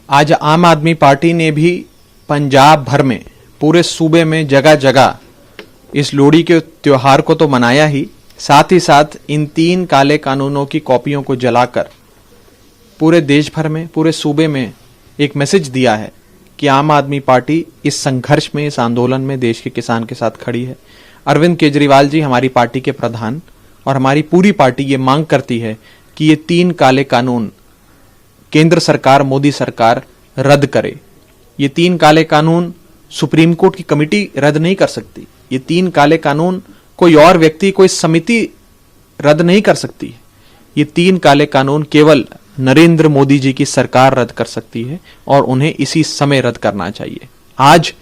आज आम आदमी पार्टी ने भी पंजाब भर में, पूरे सूबे में जगह जगह इस लोहड़ी के त्योहार को तो मनाया ही, साथ ही साथ इन 3 काले कानूनों की कॉपियों को जलाकर पूरे देश भर में, पूरे सूबे में एक मैसेज दिया है कि आम आदमी पार्टी इस संघर्ष में, इस आंदोलन में देश के किसान के साथ खड़ी है। अरविंद केजरीवाल जी हमारी पार्टी के प्रधान और हमारी पूरी पार्टी ये मांग करती है कि ये 3 काले कानून केंद्र सरकार, मोदी सरकार रद्द करे। ये 3 काले कानून सुप्रीम कोर्ट की कमेटी रद्द नहीं कर सकती। ये 3 काले कानून कोई और व्यक्ति, कोई समिति रद्द नहीं कर सकती। ये 3 काले कानून केवल नरेंद्र मोदी जी की सरकार रद्द कर सकती है और उन्हें इसी समय रद्द करना चाहिए। आज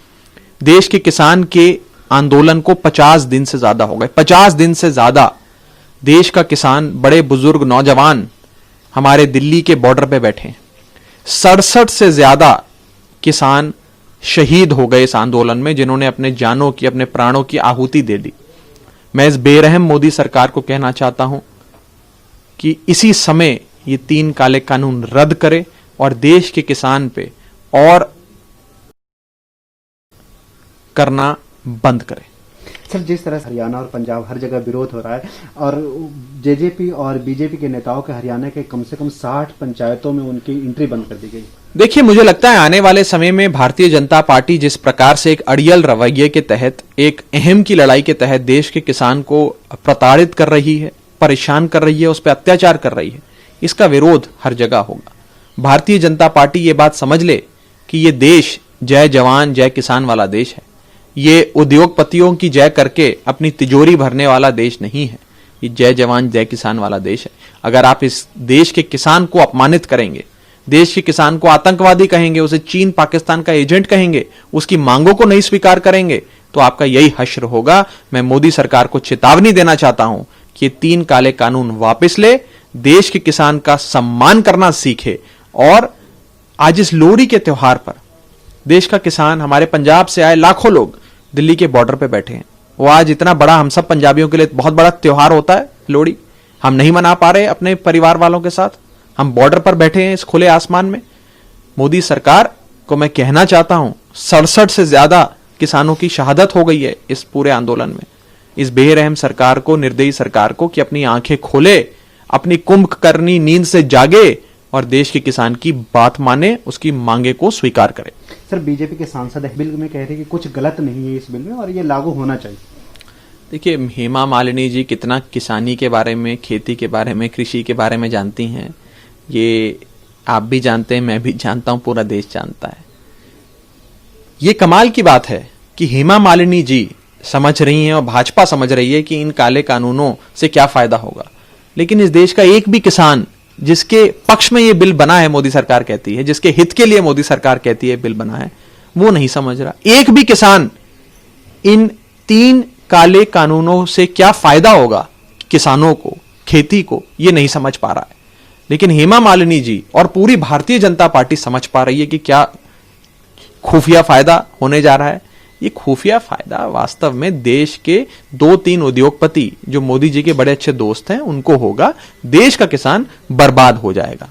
देश के किसान के आंदोलन को 50 दिन से ज्यादा हो गए। 50 दिन से ज्यादा देश का किसान, बड़े बुजुर्ग, नौजवान हमारे दिल्ली के बॉर्डर पे बैठे हैं। 67 से ज्यादा किसान शहीद हो गए इस आंदोलन में, जिन्होंने अपने जानों की, अपने प्राणों की आहुति दे दी। मैं इस बेरहम मोदी सरकार को कहना चाहता हूं कि इसी समय ये 3 काले कानून रद्द करे और देश के किसान पे और करना बंद करे। सर, जिस तरह से हरियाणा और पंजाब हर जगह विरोध हो रहा है और जेजेपी और बीजेपी के नेताओं के हरियाणा के कम से कम 60 पंचायतों में उनकी एंट्री बंद कर दी गई। देखिए, मुझे लगता है आने वाले समय में भारतीय जनता पार्टी जिस प्रकार से एक अड़ियल रवैये के तहत, एक अहम की लड़ाई के तहत देश के किसान को प्रताड़ित कर रही है, परेशान कर रही है, उस पर अत्याचार कर रही है, इसका विरोध हर जगह होगा। भारतीय जनता पार्टी ये बात समझ ले कि ये देश जय जवान जय किसान वाला देश है। ये उद्योगपतियों की जय करके अपनी तिजोरी भरने वाला देश नहीं है। ये जय जवान जय किसान वाला देश है। अगर आप इस देश के किसान को अपमानित करेंगे, देश के किसान को आतंकवादी कहेंगे, उसे चीन पाकिस्तान का एजेंट कहेंगे, उसकी मांगों को नहीं स्वीकार करेंगे, तो आपका यही हश्र होगा। मैं मोदी सरकार को चेतावनी देना चाहता हूं कि ये 3 काले कानून वापस ले, देश के किसान का सम्मान करना सीखे। और आज इस लोहड़ी के त्योहार पर देश का किसान, हमारे पंजाब से आए लाखों लोग दिल्ली के बॉर्डर पे बैठे हैं। वो आज इतना बड़ा, हम सब पंजाबियों के लिए बहुत बड़ा त्योहार होता है लोहड़ी, हम नहीं मना पा रहे अपने परिवार वालों के साथ। हम बॉर्डर पर बैठे हैं इस खुले आसमान में। मोदी सरकार को मैं कहना चाहता हूं, 67 से ज्यादा किसानों की शहादत हो गई है इस पूरे आंदोलन में। इस बेरहम सरकार को, निर्दयी सरकार को कि अपनी आंखें खोले, अपनी कुंभकर्णी नींद से जागे और देश के किसान की बात माने, उसकी मांगे को स्वीकार करे। सर, बीजेपी के सांसद बिल में कह रहे हैं कि कुछ गलत नहीं है इस बिल में और ये लागू होना चाहिए। देखिए, हेमा मालिनी जी कितना किसानी के बारे में, खेती के बारे में, कृषि के बारे में जानती हैं, ये आप भी जानते हैं, मैं भी जानता हूं, पूरा देश जानता है। ये कमाल की बात है कि हेमा मालिनी जी समझ रही हैं और भाजपा समझ रही है कि इन काले कानूनों से क्या फायदा होगा, लेकिन इस देश का एक भी किसान जिसके पक्ष में ये बिल बना है, मोदी सरकार कहती है, जिसके हित के लिए मोदी सरकार कहती है बिल बना है, वो नहीं समझ रहा। एक भी किसान इन 3 काले कानूनों से क्या फायदा होगा किसानों को, खेती को, ये नहीं समझ पा रहा है। लेकिन हेमा मालिनी जी और पूरी भारतीय जनता पार्टी समझ पा रही है कि क्या खुफिया फायदा होने जा रहा है। ये खुफिया फायदा वास्तव में देश के 2-3 उद्योगपति जो मोदी जी के बड़े अच्छे दोस्त हैं उनको होगा। देश का किसान बर्बाद हो जाएगा।